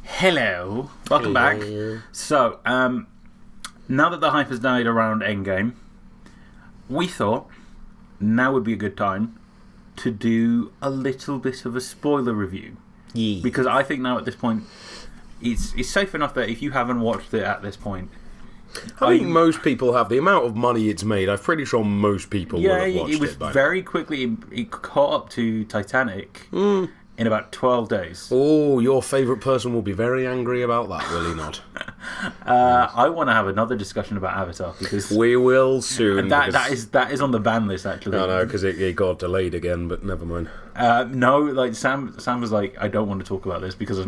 Hello, welcome back. So, now that the hype has died around Endgame, we thought now would be a good time to do a little bit of a spoiler review. Yeah. Because I think now at this point, it's safe enough that if you haven't watched it at this point, I think most people have. The amount of money it's made, I'm pretty sure most people will have watched it. It was very quickly, it caught up to Titanic in about 12 days. Oh, your favourite person will be very angry about that, will he not? I want to have another discussion about Avatar because we will soon. That is on the ban list actually. No, because it got delayed again, but never mind. No, like Sam was like, I don't want to talk about this because,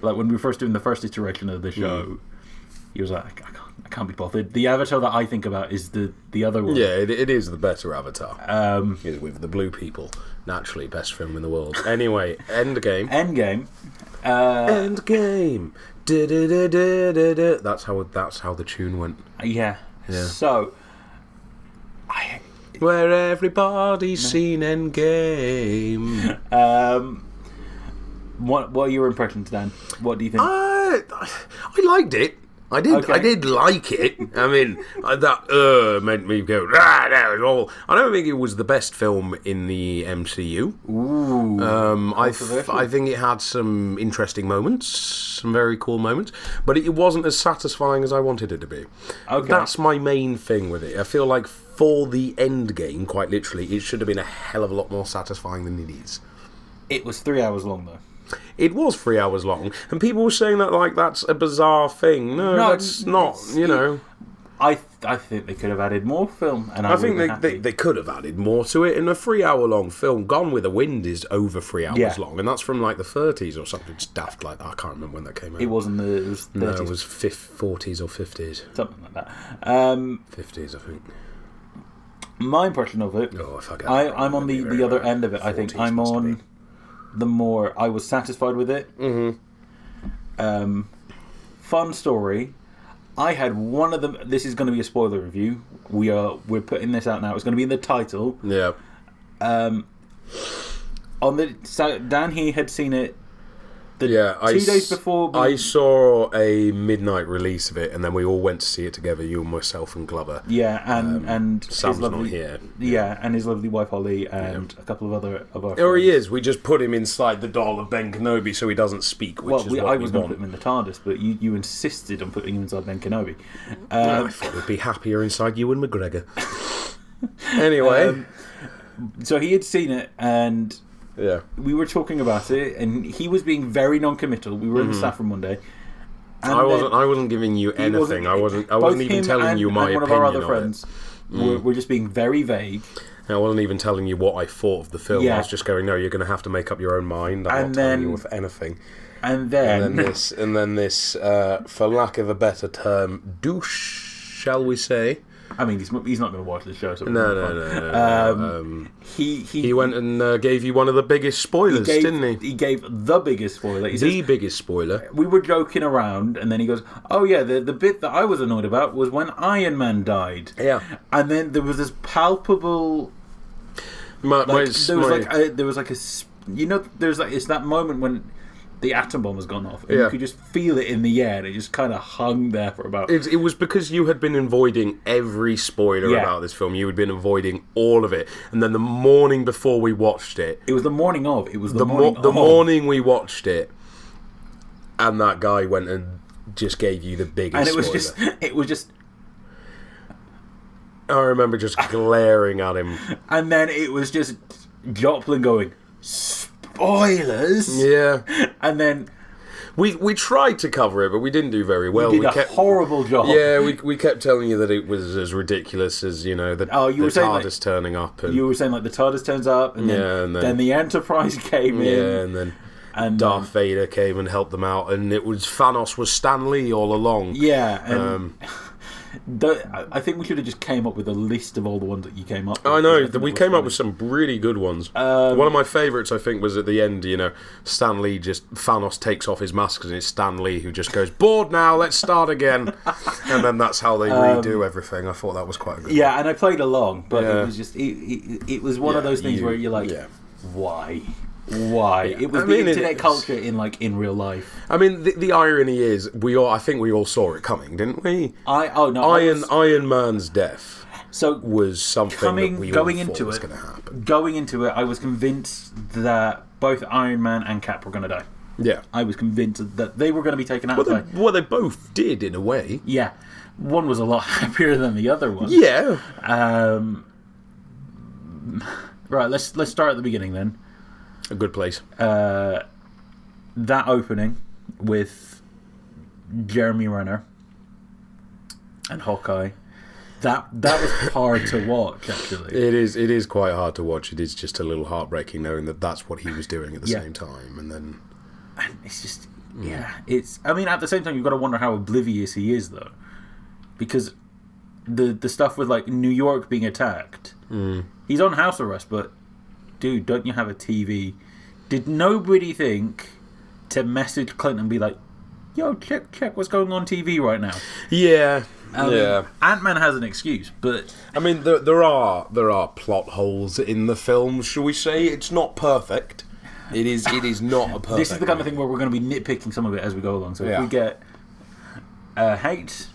like, when we were first doing the first iteration of the show, he was like, I can't be bothered. The Avatar that I think about is the other one. Yeah, it is the better Avatar. It's with the blue people. Naturally, best film in the world. Anyway, Endgame. Endgame. Endgame. Da-da-da-da-da-da. That's how the tune went. Yeah. So, where everybody's seen Endgame. What are your impressions, Dan? What do you think? I liked it. I did like it. I mean, that meant me go, that was all. I don't think it was the best film in the MCU. Ooh. I think it had some interesting moments, some very cool moments, but it wasn't as satisfying as I wanted it to be. Okay. That's my main thing with it. I feel like for the end game, quite literally, it should have been a hell of a lot more satisfying than it is. It was 3 hours long, though. It was 3 hours long, and people were saying that like that's a bizarre thing. No, that's not. You know, I think they could have added more film, and I think they could have added more to it. In a 3 hour long film, Gone with the Wind is over 3 hours long, and that's from like the 30s or something. It's daft like that. I can't remember when that came out. It wasn't it was 30s. No, it was 40s or 50s. Something like that. 50s, I think. My impression of it. Oh, if I get I'm on the other end of it. I think I'm on. The more I was satisfied with it. Fun story. I had one of them. This is going to be a spoiler review. We're putting this out now. It's going to be in the title. Yeah. Dan he had seen it. 2 days before. I saw a midnight release of it, and then we all went to see it together. You and myself and Glover. Yeah, and Sam's not here. Yeah, and his lovely wife Holly, and a couple of other of our. Or he is. We just put him inside the doll of Ben Kenobi so he doesn't speak. I was going to put him in the TARDIS, but you insisted on putting him inside Ben Kenobi. I thought he'd be happier inside Ewen McGregor. Anyway, so he had seen it and. Yeah, we were talking about it, and he was being very non-committal. We were in the staff room one day. And I wasn't giving you anything. I wasn't even telling you my opinion. One of our other friends were just being very vague. I wasn't even telling you what I thought of the film. I was just going, no, you're going to have to make up your own mind. I'm not telling you with anything. And then this, for lack of a better term, douche, shall we say? I mean, he's not going to watch the show. So No. He went and gave you one of the biggest spoilers, didn't he? He gave the biggest spoiler. He says, biggest spoiler. We were joking around, and then he goes, "Oh yeah, the bit that I was annoyed about was when Iron Man died." Yeah. And then there was this palpable. It's that moment when the atom bomb has gone off, and you could just feel it in the air, and it just kind of hung there for about... It was because you had been avoiding every spoiler about this film. You had been avoiding all of it. And then the morning before we watched it... It was the morning of. The morning we watched it, and that guy went and just gave you the biggest spoiler. It was just... I remember just glaring at him. And then it was just Joplin going... Spoilers. Yeah, and then we tried to cover it, but we didn't do very well. We did a horrible job. Yeah, we kept telling you that it was as ridiculous as the TARDIS turning up. And, you were saying like the TARDIS turns up, and then the Enterprise came in, and Darth Vader came and helped them out, and Thanos was Stan Lee all along. Yeah, and I think we should have just came up with a list of all the ones that you came up with. I know, we came up with some really good ones. One of my favourites, I think, was at the end, Stan Lee Thanos takes off his mask, and it's Stan Lee who just goes, bored now, let's start again. And then that's how they redo everything. I thought that was quite a good one. And I played along, but it was just, it was one of those things where you're like, why? why. It was the internet culture in real life. I mean, the irony is, I think we all saw it coming, didn't we? Iron Man's death was something that we all thought was going to happen. Going into it, I was convinced that both Iron Man and Cap were going to die. Yeah. I was convinced that they were going to be taken out. Well, they both did, in a way. Yeah. One was a lot happier than the other one. Yeah. Right, let's start at the beginning then. A good place. That opening with Jeremy Renner and Hawkeye. That was hard to watch, actually. It is quite hard to watch. It is just a little heartbreaking knowing that that's what he was doing at the same time, and then... And it's just... Yeah, it's... I mean, at the same time, you've got to wonder how oblivious he is, though. Because the stuff with, like, New York being attacked... He's on house arrest, but... Dude, don't you have a TV? Did nobody think to message Clinton and be like, yo, check what's going on TV right now? Yeah. Ant-Man has an excuse, but... I mean, there are plot holes in the film, shall we say. It's not perfect. It is not a perfect... This is the kind of thing where we're going to be nitpicking some of it as we go along. So if we get hate,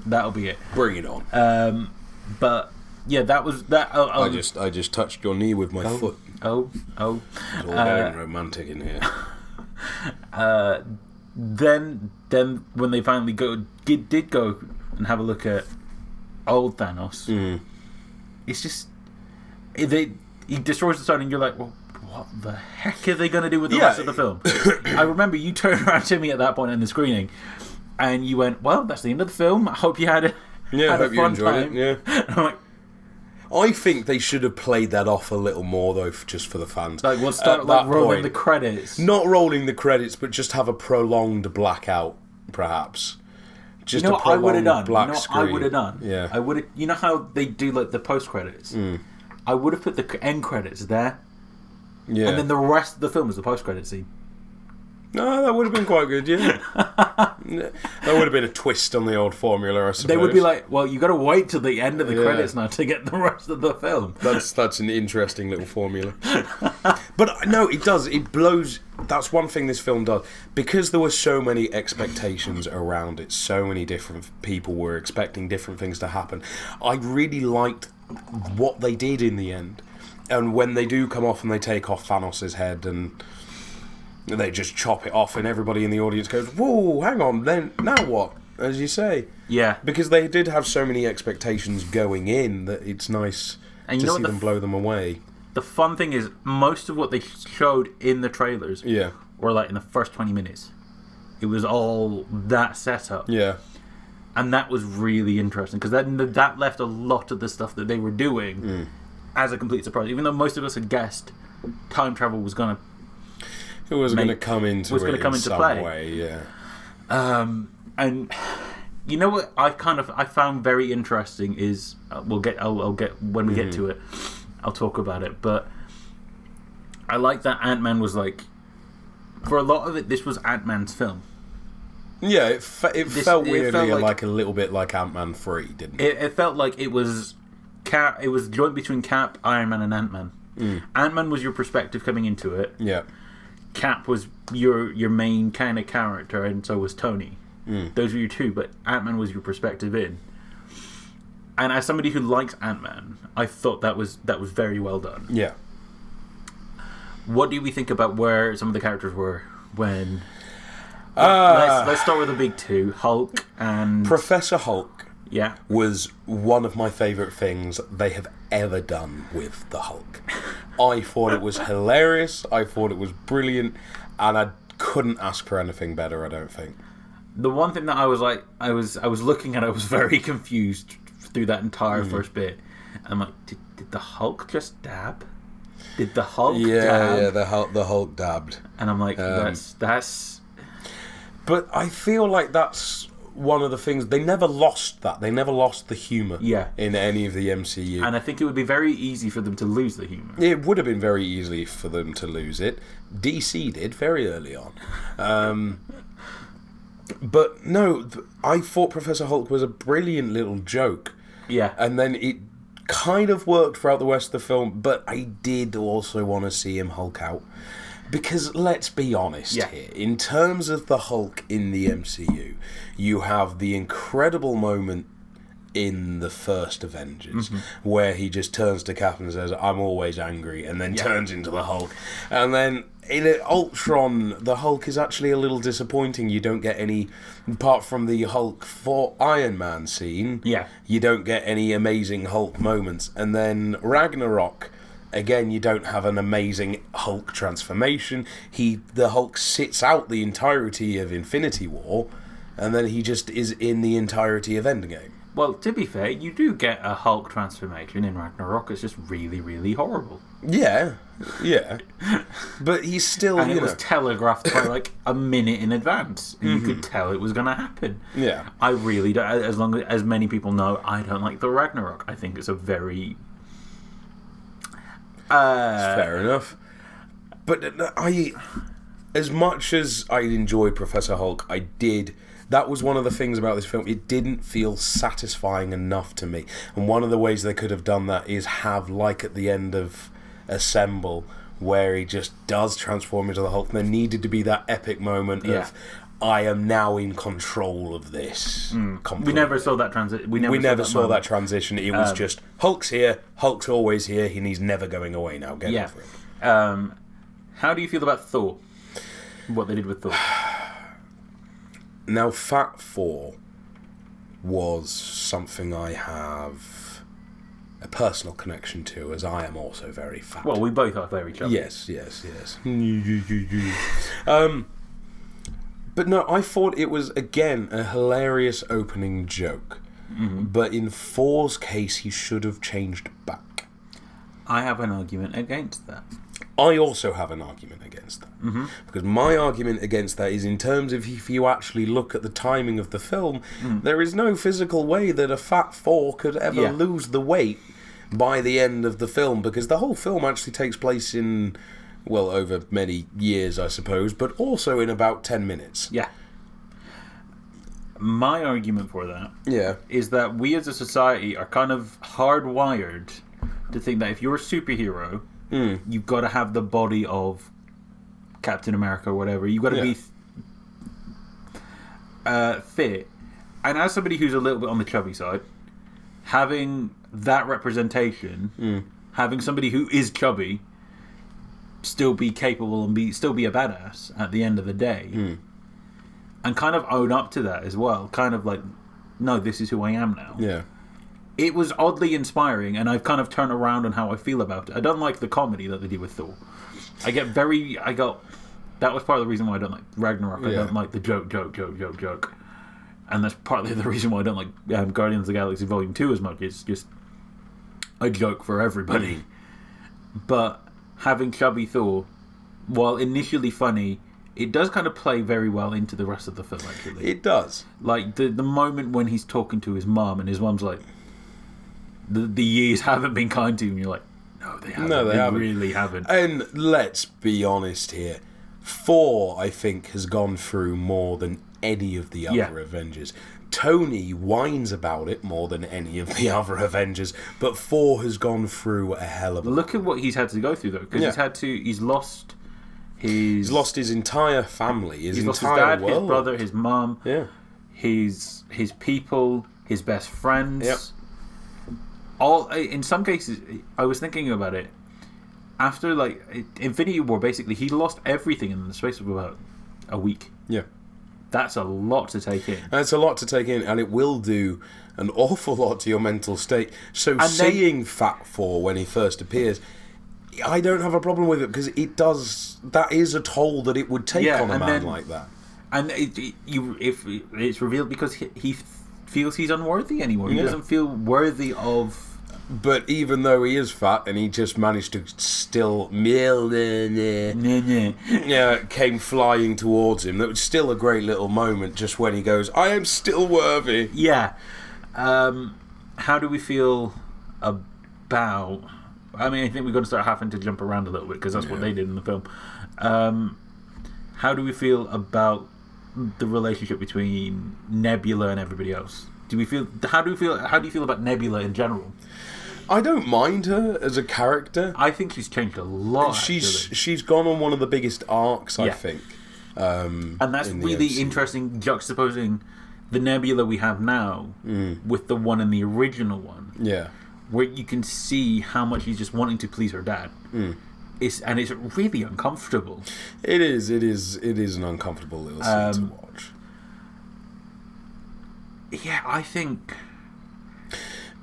that'll be it. Bring it on. But, yeah, that was... that. I just touched your knee with my foot. Oh. It's all very romantic in here. Then when they finally did go and have a look at old Thanos, it's just he destroys the sun, and you're like, well, what the heck are they going to do with the rest of the film? I remember you turned around to me at that point in the screening, and you went, well, that's the end of the film. I hope you had a fun time. Yeah. And I'm like, I think they should have played that off a little more, though, just for the fans. Like, we'll start rolling the credits. Not rolling the credits, but just have a prolonged blackout, perhaps. Just a prolonged black screen. I would have done. Yeah. I would have. You know how they do like the post credits. I would have put the end credits there. Yeah. And then the rest of the film is the post credit scene. No, that would have been quite good, yeah. That would have been a twist on the old formula, I suppose. They would be like, well, you got to wait till the end of the credits now to get the rest of the film. That's an interesting little formula. But no, it does. It blows. That's one thing this film does. Because there were so many expectations around it, so many different people were expecting different things to happen. I really liked what they did in the end. And when they do come off and they take off Thanos' head and... they just chop it off, and everybody in the audience goes, whoa, hang on, then now what? As you say. Yeah. Because they did have so many expectations going in that it's nice to see them blow them away. The fun thing is, most of what they showed in the trailers were like in the first 20 minutes. It was all that setup. Yeah. And that was really interesting, because that left a lot of the stuff that they were doing as a complete surprise. Even though most of us had guessed time travel was going to... It was going to come into some play. Way, yeah. And you know what I found very interesting is I'll get when we get to it, I'll talk about it. But I like that Ant-Man was like, for a lot of it, this was Ant-Man's film. Yeah, it felt weirdly like a little bit like Ant-Man 3, didn't it? It felt like it was Cap. It was joint between Cap, Iron Man, and Ant-Man. Ant-Man was your perspective coming into it. Yeah. Cap was your main kind of character, and so was Tony. Those were your two, but Ant-Man was your perspective in. And as somebody who likes Ant-Man, I thought that was very well done. Yeah. What do we think about where some of the characters were when... let's start with the big two, Hulk and... Professor Hulk Yeah. was one of my favourite things they have ever done with the Hulk. I thought it was hilarious, I thought it was brilliant, and I couldn't ask for anything better, I don't think. The one thing that I was like, I was looking at, I was very confused through that entire first bit. And I'm like, did the Hulk just dab? Did the Hulk dab? Yeah, the Hulk dabbed. And I'm like, that's... But I feel like that's one of the things, they never lost that. They never lost the humour in any of the MCU. And I think it would be very easy for them to lose the humour. It would have been very easy for them to lose it. DC did very early on. But no, I thought Professor Hulk was a brilliant little joke. Yeah. And then it kind of worked throughout the rest of the film, but I did also want to see him Hulk out. Because let's be honest here, in terms of the Hulk in the MCU, you have the incredible moment in the first Avengers where he just turns to Cap and says, "I'm always angry," and then turns into the Hulk. And then in Ultron, the Hulk is actually a little disappointing. You don't get any, apart from the Hulk for Iron Man scene, you don't get any amazing Hulk moments. And then Ragnarok, again, you don't have an amazing Hulk transformation. The Hulk sits out the entirety of Infinity War, and then he just is in the entirety of Endgame. Well, to be fair, you do get a Hulk transformation in Ragnarok. It's just really, really horrible. Yeah. But he's still, and it was telegraphed by like a minute in advance. And you could tell it was going to happen. Yeah. I really don't, as many people know, I don't like the Ragnarok. I think it's a very... fair enough. But as much as I enjoyed Professor Hulk, that was one of the things about this film. It didn't feel satisfying enough to me. And one of the ways they could have done that is have, like at the end of Assemble, where he just does transform into the Hulk. There needed to be that epic moment of, I am now in control of this. We never saw that transition. We never saw that transition. It was just, Hulk's here, Hulk's always here, and he's never going away now. Get over it. How do you feel about Thor? What they did with Thor? Now, Fat Thor was something I have a personal connection to, as I am also very fat. Well, we both are very chubby. Yes. But no, I thought it was, again, a hilarious opening joke. But in Thor's case, he should have changed back. I have an argument against that. I also have an argument against that. Because my argument against that is in terms of if you actually look at the timing of the film, there is no physical way that a Fat Thor could ever lose the weight by the end of the film, because the whole film actually takes place in, well, over many years, I suppose, but also in about 10 minutes. Yeah. My argument for that is that we as a society are kind of hardwired to think that if you're a superhero, you've got to have the body of Captain America or whatever. You've got to be fit. And as somebody who's a little bit on the chubby side, having that representation, having somebody who is chubby still be capable and still be a badass at the end of the day, and kind of own up to that as well. Kind of like, no, this is who I am now. Yeah. It was oddly inspiring, and I've kind of turned around on how I feel about it. I don't like the comedy that they did with Thor. That was part of the reason why I don't like Ragnarok. I don't like the joke. And that's partly the reason why I don't like Guardians of the Galaxy Volume 2 as much. It's just a joke for everybody. But having chubby Thor, while initially funny, it does kind of play very well into the rest of the film, actually. It does. Like, the moment when he's talking to his mum, and his mum's like, the years haven't been kind to you, and you're like, no, they haven't. They haven't. Really haven't. And let's be honest here. Thor, I think, has gone through more than any of the other Avengers. Tony whines about it more than any of the other Avengers, but Thor has gone through a hell of a... Look at what he's had to go through, though, because he's lost his entire family, his entire lost his dad, world. his brother, his mum, his people, his best friends. Yep. All in some cases, I was thinking about it. After Infinity War, basically, he lost everything in the space of about a week. Yeah. That's a lot to take in. And it's a lot to take in, and it will do an awful lot to your mental state. So seeing Fat Thor when he first appears, I don't have a problem with it, because it does. That is a toll that it would take on a man like that. And if it's revealed because he feels he's unworthy anymore. He doesn't feel worthy of... But even though he is fat, and he just managed to still... came flying towards him. That was still a great little moment, just when he goes, I am still worthy. Yeah. How do we feel about... I mean, I think we're going to start having to jump around a little bit, because that's what they did in the film. How do we feel about the relationship between Nebula and everybody else? How do you feel about Nebula in general? I don't mind her as a character. I think she's changed a lot. She's gone on one of the biggest arcs, I think. And that's really interesting, juxtaposing the Nebula we have now with the one in the original one. Yeah. Where you can see how much he's just wanting to please her dad. It's really uncomfortable. It is an uncomfortable little scene to watch. Yeah, I think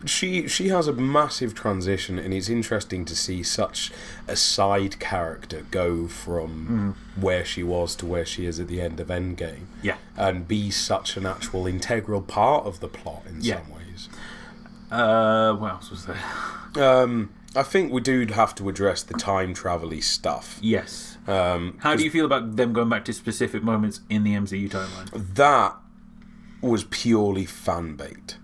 she has a massive transition, and it's interesting to see such a side character go from where she was to where she is at the end of Endgame. Yeah. And be such an actual integral part of the plot in some ways. What else was there? I think we do have to address the time travel-y stuff. Yes. How do you feel about them going back to specific moments in the MCU timeline? That was purely fan bait.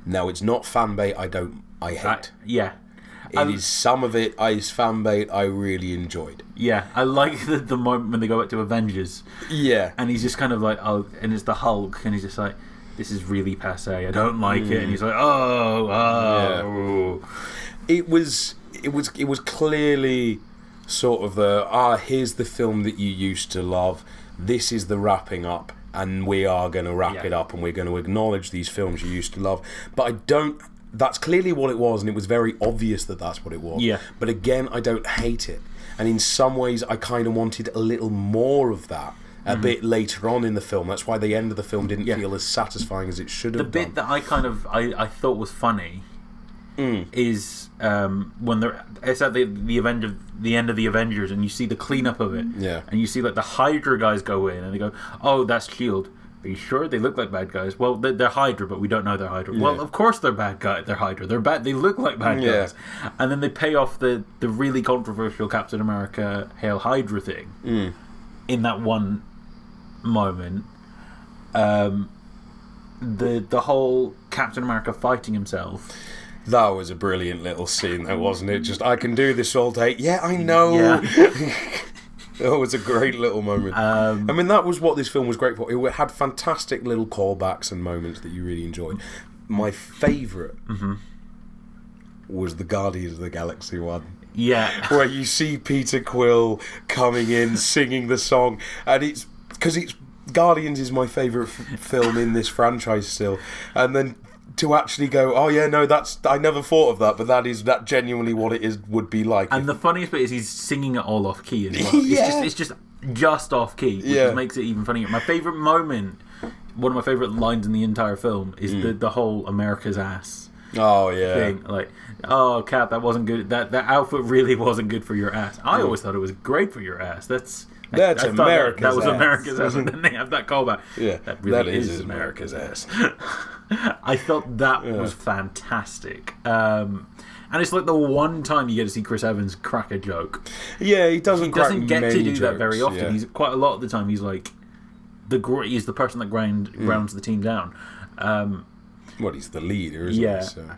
Now, it's not fan bait I hate. Some of it is fan bait I really enjoyed. Yeah, I like the moment when they go back to Avengers. Yeah. And he's just kind of like, and it's the Hulk, and he's just like, this is really passé, I don't like it. And he's like, oh. Yeah. It was clearly sort of here's the film that you used to love. This is the wrapping up, and we are going to wrap it up, and we're going to acknowledge these films you used to love. But that's clearly what it was, and it was very obvious that that's what it was. Yeah. But again, I don't hate it. And in some ways, I kind of wanted a little more of that a bit later on in the film. That's why the end of the film didn't feel as satisfying as it should have done. The bit that I thought was funny is when it's at the end of the Avengers, and you see the cleanup of it, and you see like the Hydra guys go in, and they go, "Oh, that's Shield. Are you sure they look like bad guys?" Well, they're Hydra, but we don't know they're Hydra. Yeah. Well, of course they're bad guys. They're Hydra. They're bad. They look like bad guys. And then they pay off the really controversial Captain America Hail Hydra thing in that one moment. The whole Captain America fighting himself. That was a brilliant little scene, though, wasn't it? Just, I can do this all day. Yeah, I know. Yeah. It was a great little moment. I mean, that was what this film was great for. It had fantastic little callbacks and moments that you really enjoyed. My favourite was the Guardians of the Galaxy one. Yeah. Where you see Peter Quill coming in, singing the song, and it's... Because Guardians is my favourite film in this franchise still. And then to actually go, oh yeah, no, I never thought of that, but that genuinely what it would be like. And the funniest bit is he's singing it all off key as well. It's just off key, which makes it even funnier. My favourite moment, one of my favourite lines in the entire film is the whole America's ass. Oh yeah. Thing. Like, oh Cap, that wasn't good. That outfit really wasn't good for your ass. I always thought it was great for your ass. That's America's that was ass. America's ass, and then they have that callback. Yeah, that really is America's ass. I thought that was fantastic. And it's like the one time you get to see Chris Evans crack a joke. Yeah, he doesn't get to do that very often. Yeah. He's quite a lot of the time. He's like he's the person that grounds the team down. Well, he's the leader, isn't he? So.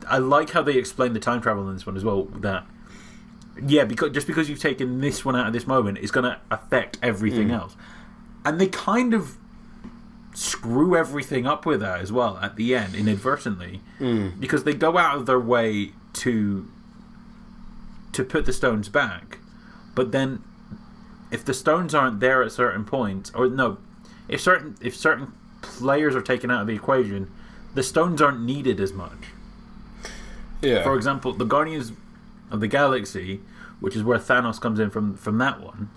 I like how they explain the time travel in this one as well. That because you've taken this one out of this moment, it's going to affect everything else, and they kind of screw everything up with that as well at the end inadvertently, because they go out of their way to put the stones back, but then if the stones aren't there at certain points, or no, if certain players are taken out of the equation, the stones aren't needed as much. Yeah. For example, the Guardians of the Galaxy, which is where Thanos comes in from that one.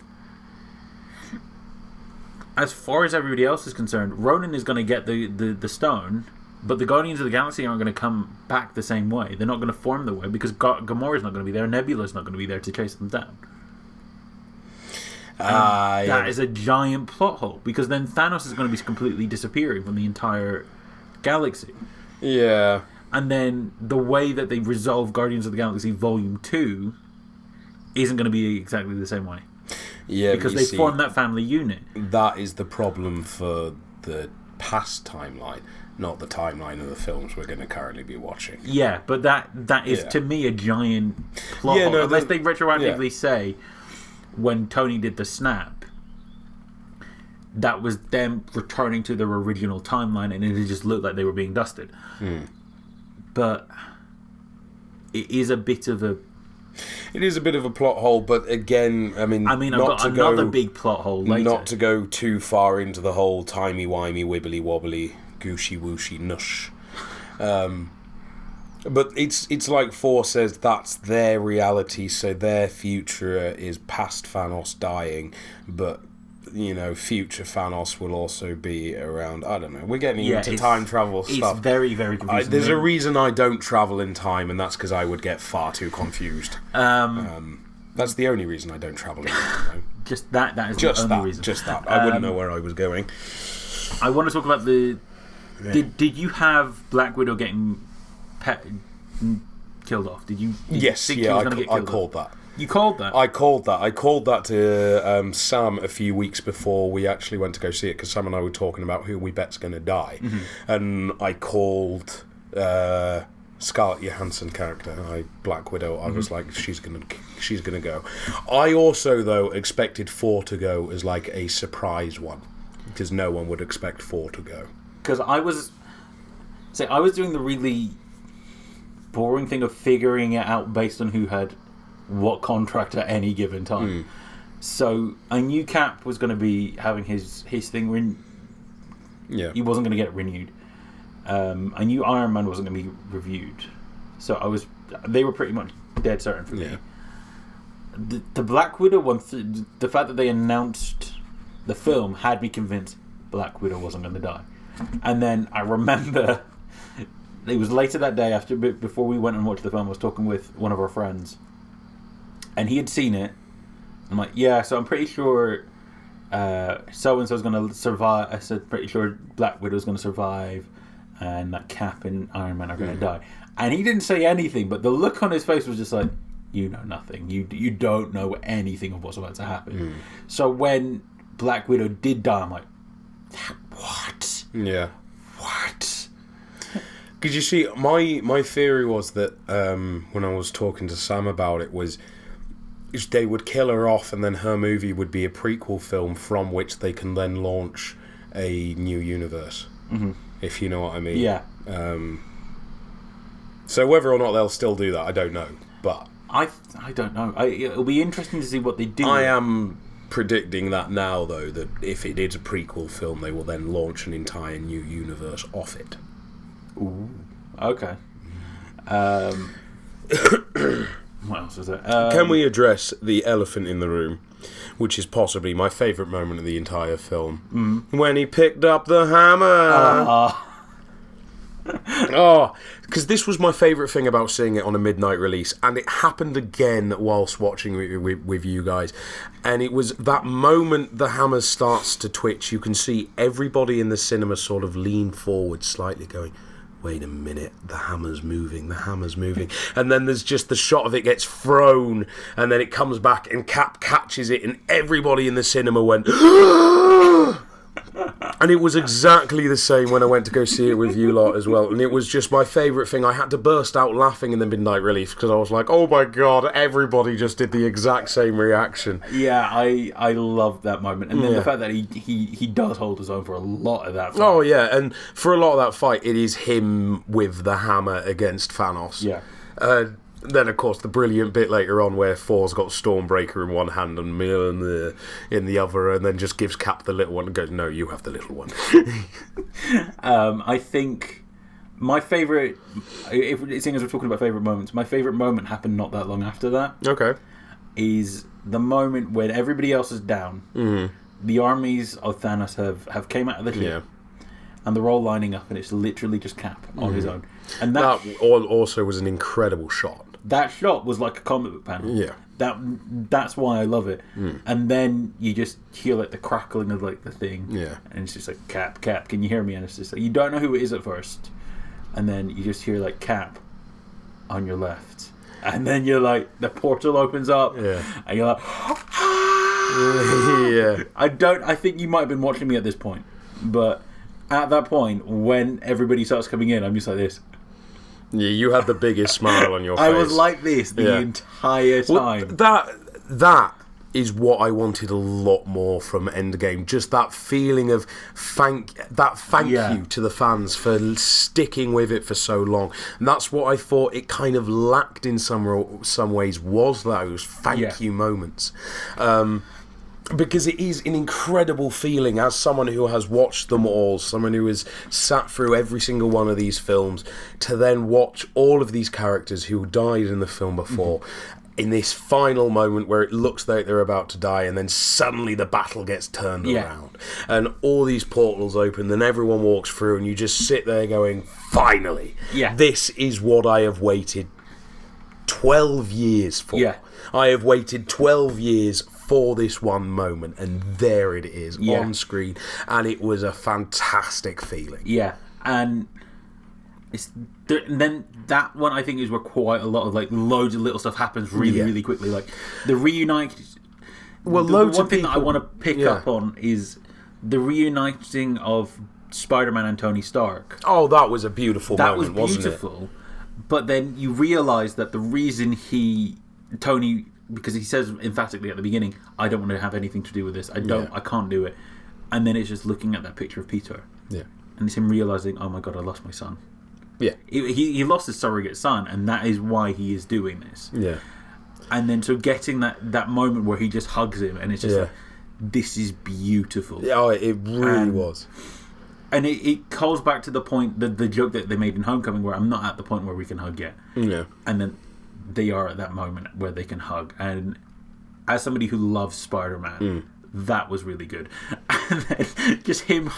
As far as everybody else is concerned, Ronan is going to get the stone, but the Guardians of the Galaxy aren't going to come back the same way. They're not going to form the way because Gamora's not going to be there, Nebula's not going to be there to chase them down. That is a giant plot hole, because then Thanos is going to be completely disappearing from the entire galaxy. Yeah. And then the way that they resolve Guardians of the Galaxy Volume 2 isn't going to be exactly the same way. Yeah, because they form that family unit. That is the problem for the past timeline, not the timeline of the films we're going to currently be watching. Yeah, but that is to me a giant plot hole. Unless they retroactively say when Tony did the snap, that was them returning to their original timeline, and it just looked like they were being dusted. But it is a bit of a... It is a bit of a plot hole, but again, I mean, I've got another big plot hole later. Not to go too far into the whole timey-wimey, wibbly-wobbly, gooshy-wooshy nush. But it's like 4 says, that's their reality, so their future is past Thanos dying, but... future Thanos will also be around. I don't know. We're getting into time travel stuff. It's very, very confusing. There's a reason I don't travel in time, and that's because I would get far too confused. That's the only reason I don't travel in time. Just that is the only reason. Just that. I wouldn't know where I was going. I want to talk about the... Did you have Black Widow getting killed off? Did you think he was going to get killed I called that. You called that? I called that to Sam a few weeks before we actually went to go see it, because Sam and I were talking about who we bet's going to die. And I called Scarlett Johansson character, Black Widow. I was like, she's gonna go. I also, though, expected 4 to go as like a surprise one, because no one would expect 4 to go. Because I was doing the really boring thing of figuring it out based on who had what contract at any given time. So I knew Cap was going to be having his thing he wasn't going to get renewed. I knew Iron Man wasn't going to be reviewed, so they were pretty much dead certain for me. The Black Widow one, the fact that they announced the film had me convinced Black Widow wasn't going to die. And then I remember it was later that day, before we went and watched the film, I was talking with one of our friends, and he had seen it. I'm like, yeah, so I'm pretty sure so-and-so's going to survive. I said, pretty sure Black Widow's going to survive, and that Cap and Iron Man are going to die. And he didn't say anything, but the look on his face was just like, you know nothing. You don't know anything of what's about to happen. So when Black Widow did die, I'm like, what? Yeah. What? Because you see, my theory was that when I was talking to Sam about it was they would kill her off, and then her movie would be a prequel film from which they can then launch a new universe. If you know what I mean. Yeah. So whether or not they'll still do that, I don't know. But I don't know. It'll be interesting to see what they do. I am predicting that now, though, that if it is a prequel film, they will then launch an entire new universe off it. Ooh. Okay. What else is there? Can we address the elephant in the room, which is possibly my favourite moment of the entire film? When he picked up the hammer. Because this was my favourite thing about seeing it on a midnight release, and it happened again whilst watching it with you guys. And it was that moment the hammer starts to twitch. You can see everybody in the cinema sort of lean forward slightly, going, wait a minute, the hammer's moving. And then there's just the shot of it gets thrown, and then it comes back, and Cap catches it, and everybody in the cinema went, and it was exactly the same when I went to go see it with you lot as well. And it was just my favourite thing. I had to burst out laughing in the midnight release because I was like, oh my god, everybody just did the exact same reaction. Yeah, I loved that moment. And then the fact that he does hold his own for a lot of that fight. Oh yeah, and for a lot of that fight, it is him with the hammer against Thanos. Yeah. Then, of course, the brilliant bit later on where Thor's got Stormbreaker in one hand and Mjolnir in the other, and then just gives Cap the little one and goes, no, you have the little one. I think my favourite, seeing as we're talking about favourite moments, my favourite moment happened not that long after that. Okay. Is the moment when everybody else is down, the armies of Thanos have came out of the ship, and they're all lining up, and it's literally just Cap on his own. And that also was an incredible shot. That shot was like a comic book panel. Yeah. That's why I love it. And then you just hear like the crackling of like the thing. Yeah. And it's just like, Cap, can you hear me? And it's just like, you don't know who it is at first. And then you just hear like, Cap on your left. And then you're like, the portal opens up. Yeah. And you're like, yeah. I think you might have been watching me at this point. But at that point, when everybody starts coming in, I'm just like this. Yeah, you had the biggest smile on your face. I was like this the entire time. Well, that is what I wanted a lot more from Endgame. Just that feeling of thank you to the fans for sticking with it for so long. And that's what I thought it kind of lacked in some ways, was those thank you moments. Because it is an incredible feeling as someone who has watched them all, someone who has sat through every single one of these films, to then watch all of these characters who died in the film before, in this final moment where it looks like they're about to die, and then suddenly the battle gets turned around, and all these portals open, then everyone walks through, and you just sit there going, finally, this is what I have waited 12 years for. I have waited 12 years for this one moment, and there it is on screen, and it was a fantastic feeling. And then that one, I think, is where quite a lot of like loads of little stuff happens really quickly. Like the reunite. Well, the one thing that I want to pick up on is the reuniting of Spider-Man and Tony Stark. Oh, that was a beautiful moment, wasn't it? That was beautiful. But then you realise that the reason Tony, because he says emphatically at the beginning, I don't want to have anything to do with this. I can't do it. And then it's just looking at that picture of Peter. And it's him realising, oh my God, I lost my son. He lost his surrogate son, and that is why he is doing this. And then so getting that moment where he just hugs him, and it's just like, this is beautiful. It really was. And it calls back to the point, the joke that they made in Homecoming, where I'm not at the point where we can hug yet. And then they are at that moment where they can hug. And as somebody who loves Spider-Man, that was really good. And then just him,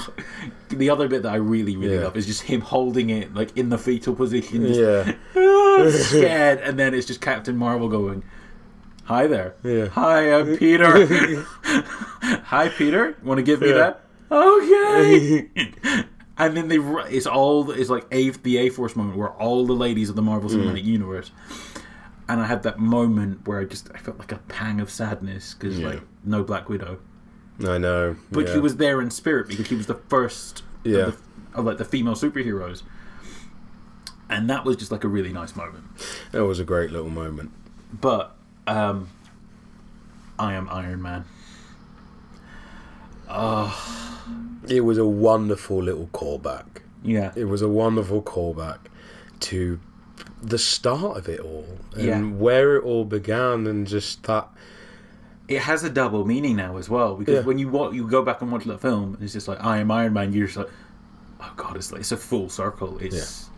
the other bit that I really love is just him holding it like in the fetal position, just, scared, and then it's just Captain Marvel going, hi there. Hi, I'm Peter. Hi, Peter. Want to give me that? Okay. And then it's like the A-Force moment where all the ladies of the Marvel Cinematic Universe. And I had that moment where I felt like a pang of sadness because like no Black Widow. I know, but she was there in spirit because she was the first of like the female superheroes, and that was just like a really nice moment. It was a great little moment. But I am Iron Man. It was a wonderful little callback. It was a wonderful callback to the start of it all and where it all began, and just that it has a double meaning now as well, because when you go back and watch that film, it's just like I am Iron Man, you're just like, oh God, it's a full circle. It's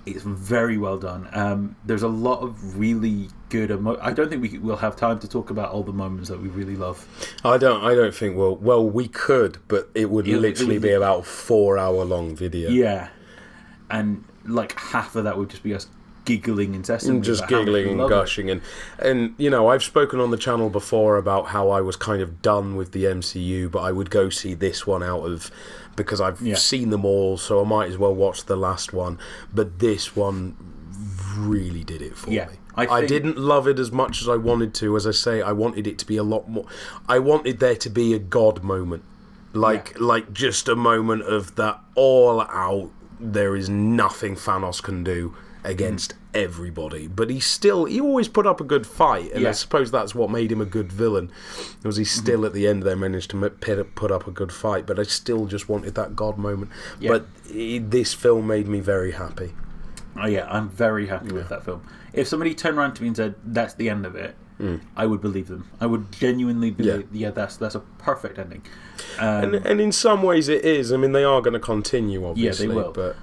very well done. There's a lot of really good I don't think we'll have time to talk about all the moments that we really love. I don't think we could, but it would literally be about a 4-hour long video. And like half of that would just be us giggling incessantly, just giggling and gushing, and you know, I've spoken on the channel before about how I was kind of done with the MCU, but I would go see this one because I've seen them all, so I might as well watch the last one. But this one really did it for me. I didn't love it as much as I wanted to. As I say, I wanted it to be a lot more. I wanted there to be a God moment, like just a moment of that all out. There is nothing Thanos can do against everybody, but he always put up a good fight, and I suppose that's what made him a good villain, was he still at the end there managed to put up a good fight. But I still just wanted that God moment. But this film made me very happy. I'm very happy with that film. If somebody turned around to me and said that's the end of it, I would believe them. I would genuinely believe that's a perfect ending. And in some ways it is. I mean, they are going to continue, obviously. They will. But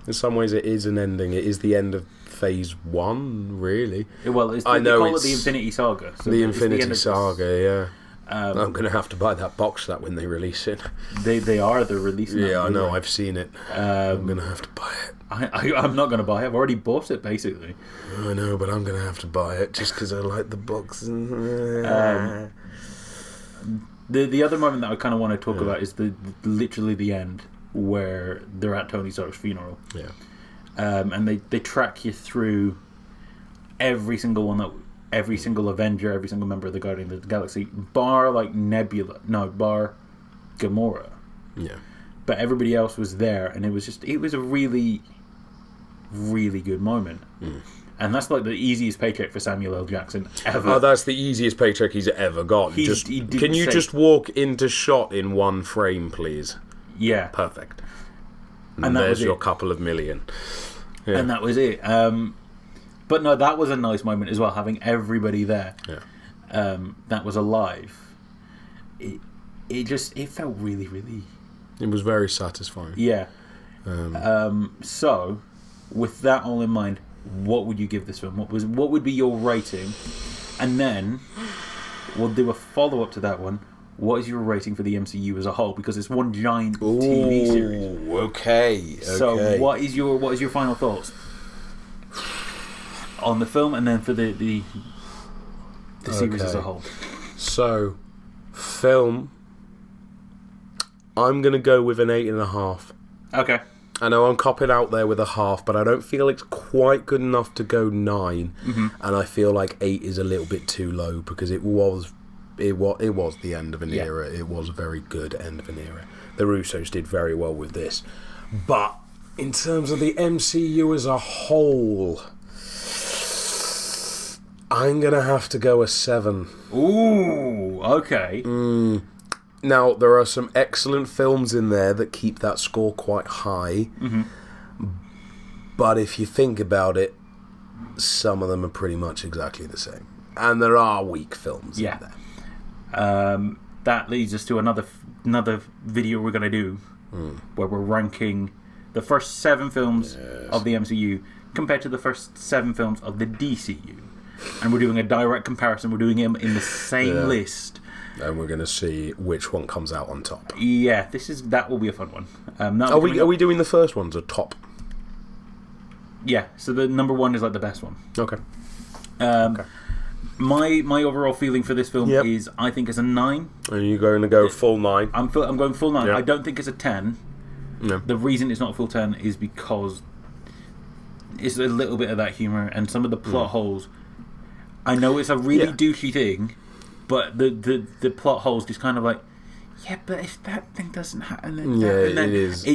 in some ways it is an ending. It is the end of Phase 1, really. Well, they call it the Infinity Saga. So the Infinity Saga, I'm going to have to buy that box set when they release it. They're releasing it. Yeah, I know, I've seen it. I'm going to have to buy it. I'm not going to buy it. I've already bought it, basically. I know, but I'm going to have to buy it just because I like the box. The other moment that I kind of want to talk about is literally the end, where they're at Tony Stark's funeral. And they track you through every single Avenger, every single member of the Guardians of the Galaxy, bar Gamora. But everybody else was there, and it was a really, really good moment. And that's like the easiest paycheck for Samuel L. Jackson ever. Oh, that's the easiest paycheck he's ever got. Can you just walk into shot in one frame, please? Yeah. Perfect. And there's your couple of million. Yeah. And that was it. But no, that was a nice moment as well, having everybody there. Yeah. That was alive. It felt really, really... It was very satisfying. Yeah. So, with that all in mind, what would you give this film? What would be your rating? And then we'll do a follow up to that one. What is your rating for the MCU as a whole? Because it's one giant TV series. Okay. So what is your final thoughts on the film, and then for the series as a whole? So, film. I'm gonna go with an 8.5. Okay. I know I'm copping out there with a half, but I don't feel it's quite good enough to go 9. Mm-hmm. And I feel like 8 is a little bit too low because it was the end of an era. It was a very good end of an era. The Russos did very well with this, but in terms of the MCU as a whole, I'm gonna have to go a 7. Ooh, okay. Now, there are some excellent films in there that keep that score quite high. Mm-hmm. But if you think about it, some of them are pretty much exactly the same. And there are weak films in there. That leads us to another video we're going to do where we're ranking the first 7 films of the MCU compared to the first 7 films of the DCU. And we're doing a direct comparison. We're doing them in the same list. And we're going to see which one comes out on top. Yeah, that will be a fun one. Are we doing the first ones or top? Yeah, so the number 1 is like the best one. Okay. My overall feeling for this film is I think it's a 9. And you're going to go full 9? I'm going full 9. Yep. I don't think it's a 10. No. The reason it's not a full 10 is because it's a little bit of that humour and some of the plot holes. I know it's a really douchey thing, but the plot holes just kind of like, yeah, but if that thing doesn't happen, then it is.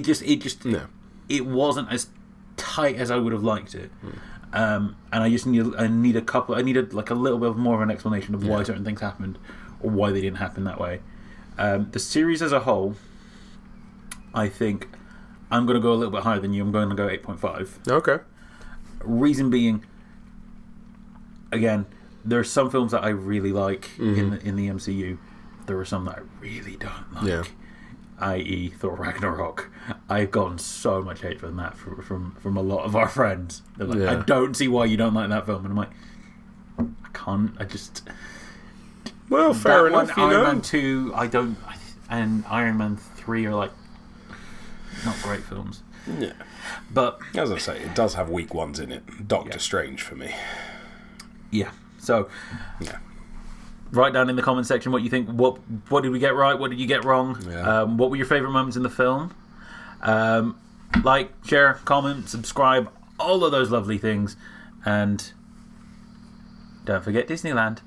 It wasn't as tight as I would have liked it. And I need like a little bit more of an explanation of why certain things happened or why they didn't happen that way. The series as a whole, I think I'm going to go a little bit higher than you. I'm going to go 8.5. Okay. Reason being, again, there are some films that I really like in the MCU. There are some that I really don't like, i.e. Thor Ragnarok. I've gotten so much hate from that from a lot of our friends. They're like, I don't see why you don't like that film. And I'm like, I can't. I just... Well, fair enough, Iron Man 2, I don't... And Iron Man 3 are like not great films. Yeah. But... As I say, it does have weak ones in it. Doctor Strange for me. Yeah. So, write down in the comment section what you think. What did we get right? What did you get wrong? Yeah. What were your favourite moments in the film? Like, share, comment, subscribe, all of those lovely things. And don't forget Disneyland.